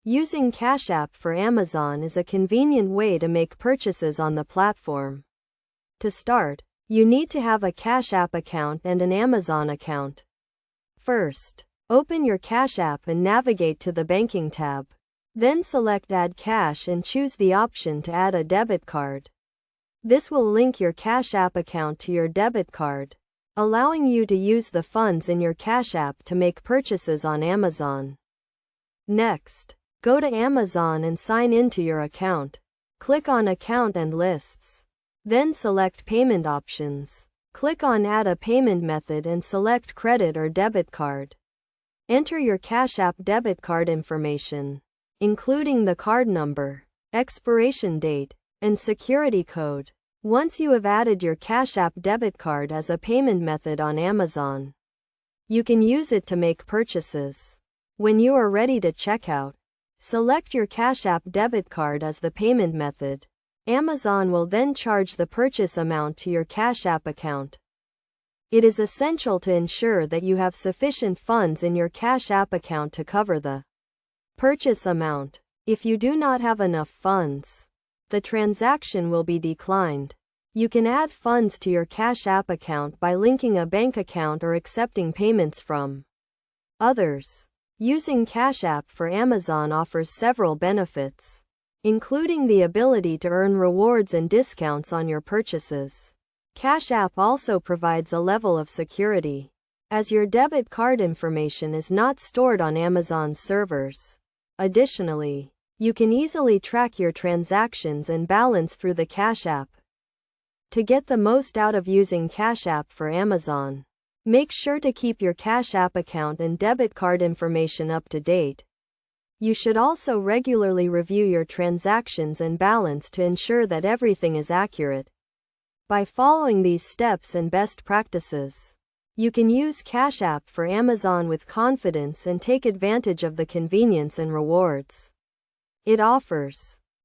Using Cash App for Amazon is a convenient way to make purchases on the platform. To start, you need to have a Cash App account and an Amazon account. First, open your Cash App and navigate to the Banking tab. Then select Add Cash and choose the option to add a debit card. This will link your Cash App account to your debit card, allowing you to use the funds in your Cash App to make purchases on Amazon. Next, go to Amazon and sign into your account. Click on Account and Lists. Then select Payment Options. Click on Add a Payment Method and select Credit or Debit Card. Enter your Cash App debit card information, including the card number, expiration date, and security code. Once you have added your Cash App debit card as a payment method on Amazon, you can use it to make purchases. When you are ready to check out, select your Cash App debit card as the payment method. Amazon will then charge the purchase amount to your Cash App account. It is essential to ensure that you have sufficient funds in your Cash App account to cover the purchase amount. If you do not have enough funds, the transaction will be declined. You can add funds to your Cash App account by linking a bank account or accepting payments from others. Using Cash App for Amazon offers several benefits, including the ability to earn rewards and discounts on your purchases. Cash App also provides a level of security, as your debit card information is not stored on Amazon's servers. Additionally, you can easily track your transactions and balance through the Cash App. To get the most out of using Cash App for Amazon, make sure to keep your Cash App account and debit card information up to date. You should also regularly review your transactions and balance to ensure that everything is accurate. By following these steps and best practices, you can use Cash App for Amazon with confidence and take advantage of the convenience and rewards it offers.